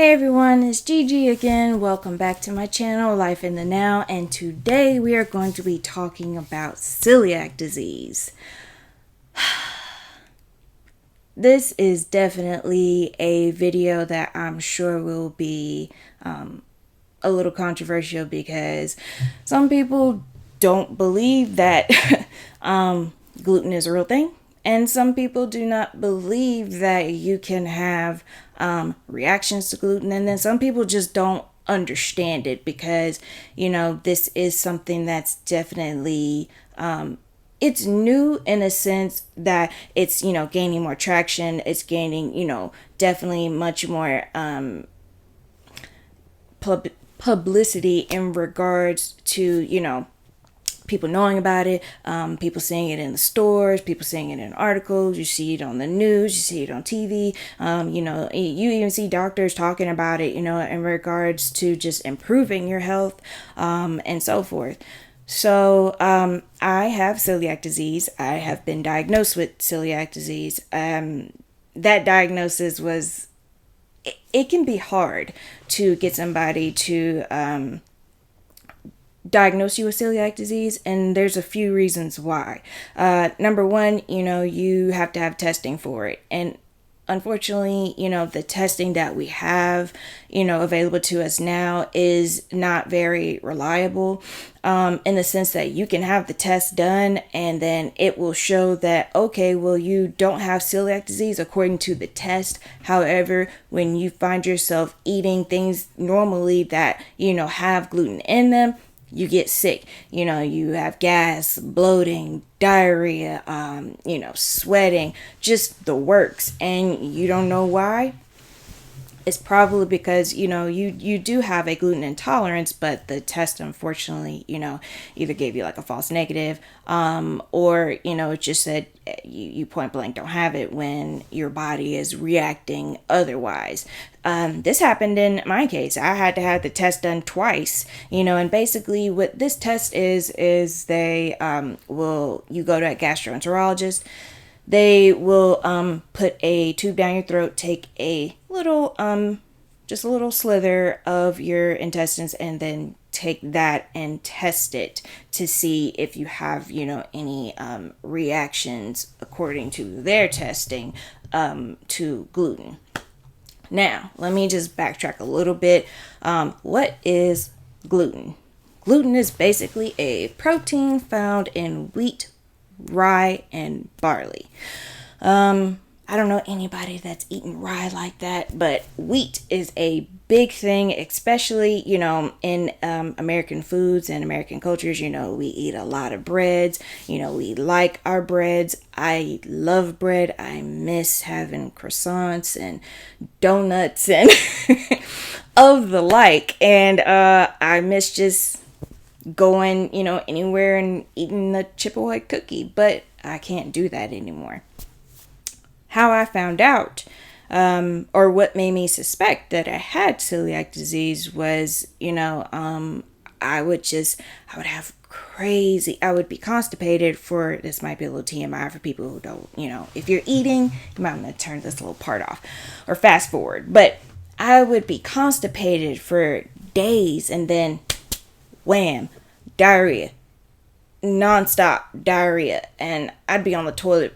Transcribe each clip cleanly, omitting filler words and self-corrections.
Hey everyone, it's Gigi again. Welcome back to my channel, Life in the Now, and today we are going to be talking about celiac disease. This is definitely a video that I'm sure will be a little controversial because some people don't believe that gluten is a real thing. And some people do not believe that you can have reactions to gluten. And then some people just don't understand it because, this is something that's definitely, it's new in a sense that it's, gaining more traction. It's gaining, definitely much more publicity in regards to, people knowing about it, people seeing it in the stores, people seeing it in articles, you see it on the news, you see it on TV, you even see doctors talking about it, in regards to just improving your health, and so forth. So, I have celiac disease. I have been diagnosed with celiac disease. That diagnosis was, it can be hard to get somebody to, diagnose you with celiac disease, and there's a few reasons why. Number one, you have to have testing for it, and unfortunately, the testing that we have, available to us now is not very reliable, in the sense that you can have the test done and then it will show that, okay, well, you don't have celiac disease according to the test. However, when you find yourself eating things normally that, have gluten in them, you get sick. You have gas, bloating, diarrhea, sweating, just the works, and you don't know why. It's probably because, you do have a gluten intolerance, but the test, unfortunately, either gave you like a false negative, or, it just said you point blank don't have it when your body is reacting otherwise. This happened in my case. I had to have the test done twice, and basically what this test is they, you go to a gastroenterologist. They will put a tube down your throat, take a little, just a little slither of your intestines, and then take that and test it to see if you have, any reactions according to their testing to gluten. Now, let me just backtrack a little bit. What is gluten? Gluten is basically a protein found in wheat, rye, and barley. I don't know anybody that's eaten rye like that, but wheat is a big thing, especially, in American foods and American cultures. We eat a lot of breads. We like our breads. I love bread. I miss having croissants and donuts and of the like. And I miss just going, anywhere and eating the chip ahoy cookie, but I can't do that anymore. How I found out, or what made me suspect that I had celiac disease was, I would be constipated for, this might be a little TMI for people who don't, if you're eating, you might want to turn this little part off or fast forward, but I would be constipated for days and then wham, diarrhea, nonstop diarrhea, and I'd be on the toilet,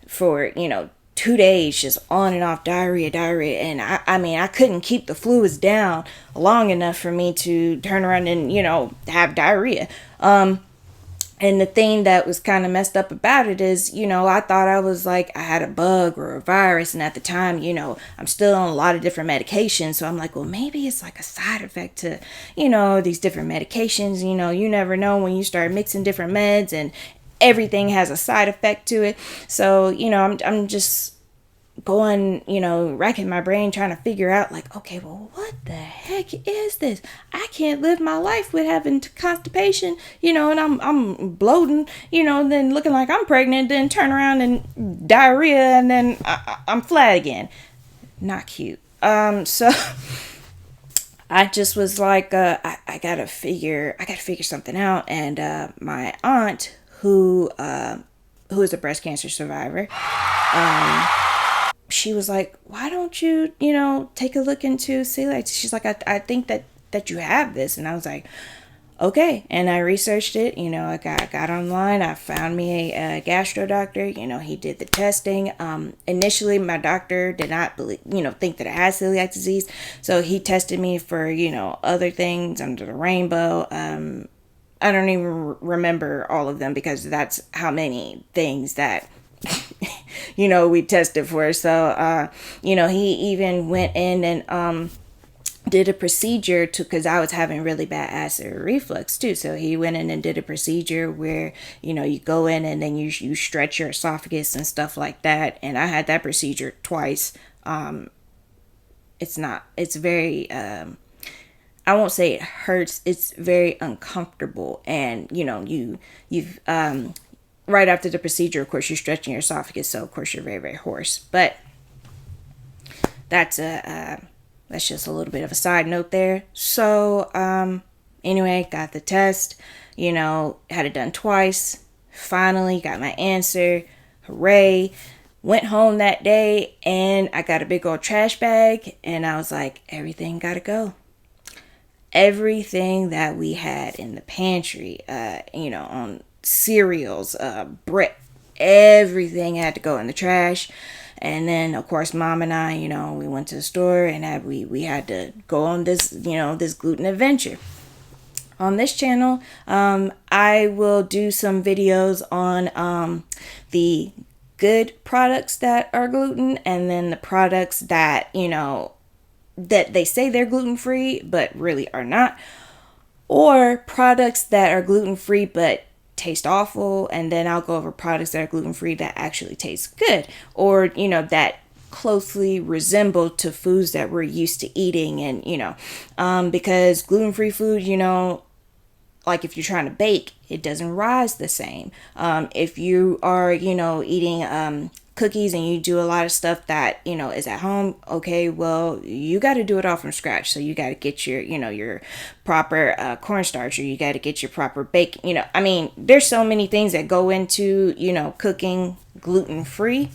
for 2 days, just on and off diarrhea, and I couldn't keep the fluids down long enough for me to turn around and have diarrhea. And the thing that was kind of messed up about it is, I thought I was like, I had a bug or a virus. And at the time, I'm still on a lot of different medications. So I'm like, well, maybe it's like a side effect to, these different medications. You never know when you start mixing different meds and everything has a side effect to it. So, I'm just going, racking my brain trying to figure out like, okay, well, what the heck is this? I can't live my life with having constipation, and I'm bloating, then looking like I'm pregnant, then turn around and diarrhea, and then I'm flat again. Not cute. So I just was like, I gotta figure something out. And my aunt, who is a breast cancer survivor, she was like, why don't you, take a look into celiac? She's like, I think that you have this. And I was like, okay. And I researched it. I got online. I found me a gastro doctor. He did the testing. Initially, my doctor did not believe, think that I had celiac disease. So he tested me for, other things under the rainbow. I don't even remember all of them because that's how many things that we tested for. So he even went in and did a procedure to, because I was having really bad acid reflux too. So he went in and did a procedure where you go in and then you stretch your esophagus and stuff like that. And I had that procedure twice. It's very I won't say it hurts. It's very uncomfortable, and you've right after the procedure, of course, you're stretching your esophagus, so of course you're very, very hoarse. But that's just a little bit of a side note there. So anyway, got the test. Had it done twice. Finally got my answer. Hooray! Went home that day, and I got a big old trash bag, and I was like, everything gotta go. Everything that we had in the pantry, on cereals, bread, everything had to go in the trash. And then, of course, Mom and I, we went to the store and we had to go on this, this gluten adventure. On this channel, I will do some videos on the good products that are gluten, and then the products that, that they say they're gluten-free but really are not, or products that are gluten-free but taste awful, and then I'll go over products that are gluten-free that actually taste good, or that closely resemble to foods that we're used to eating. And because gluten-free food, like if you're trying to bake, it doesn't rise the same. If you are eating cookies and you do a lot of stuff that is at home, okay, well, you got to do it all from scratch. So you got to get your your proper cornstarch, or you got to get your proper bake. There's so many things that go into cooking gluten free.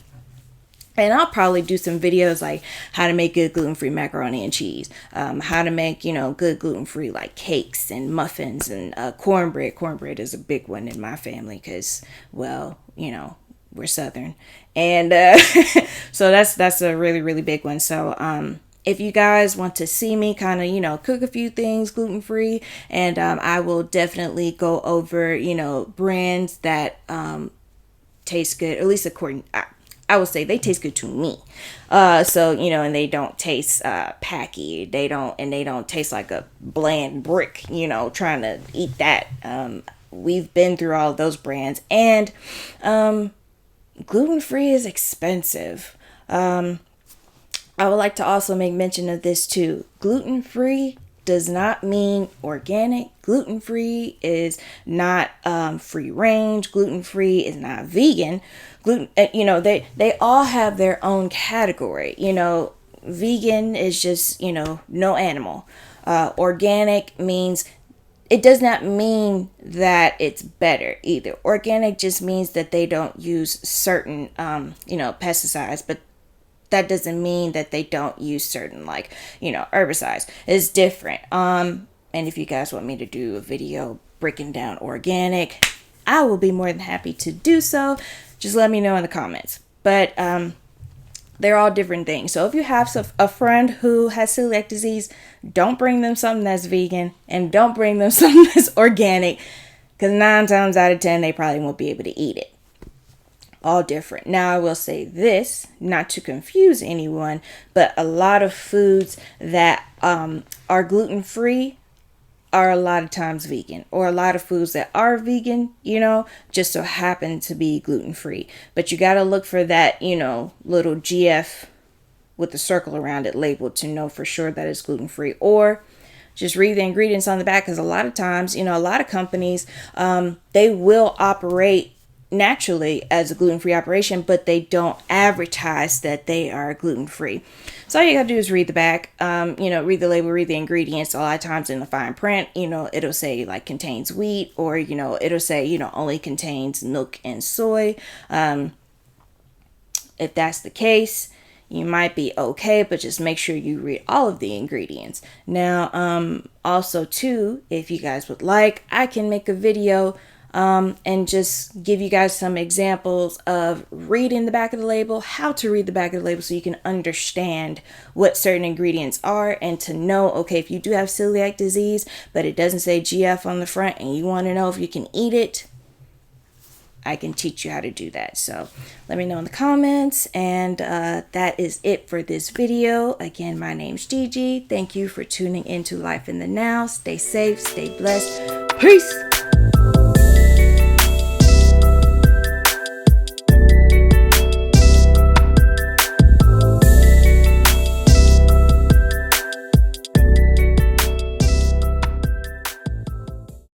And I'll probably do some videos like how to make good gluten-free macaroni and cheese, how to make, good gluten-free like cakes and muffins and cornbread. Cornbread is a big one in my family because, well, we're Southern. And so that's a really, really big one. So if you guys want to see me kind of, cook a few things gluten-free, and I will definitely go over, brands that taste good, at least according I would say they taste good to me. So, and they don't taste packy. They don't taste like a bland brick, trying to eat that. We've been through all of those brands, and gluten-free is expensive. I would like to also make mention of this too. Gluten-free does not mean organic. Gluten-free is not free range. Gluten-free is not vegan. Gluten, they all have their own category. Vegan is just, no animal. Organic means, it does not mean that it's better either. Organic just means that they don't use certain, pesticides, but that doesn't mean that they don't use certain herbicides. It's different. And if you guys want me to do a video breaking down organic, I will be more than happy to do so. Just let me know in the comments. But they're all different things. So if you have a friend who has celiac disease, don't bring them something that's vegan, and don't bring them something that's organic, because 9 times out of 10 they probably won't be able to eat it. All different. Now I will say this, not to confuse anyone, but a lot of foods that are gluten-free are a lot of times vegan, or a lot of foods that are vegan, just so happen to be gluten-free. But you got to look for that, little GF with the circle around it labeled to know for sure that it's gluten-free, or just read the ingredients on the back, because a lot of times, a lot of companies, they will operate naturally as a gluten-free operation, but they don't advertise that they are gluten-free. So all you gotta do is read the back, read the label, read the ingredients. A lot of times in the fine print, it'll say contains wheat, or it'll say only contains milk and soy. If that's the case, you might be okay, but just make sure you read all of the ingredients. Now, also too, if you guys would like, I can make a video and just give you guys some examples of reading the back of the label, how to read the back of the label so you can understand what certain ingredients are, and to know, okay, if you do have celiac disease, but it doesn't say GF on the front and you want to know if you can eat it, I can teach you how to do that. So let me know in the comments. And that is it for this video. Again, my name's Gigi. Thank you for tuning into Life in the Now. Stay safe, stay blessed. Peace.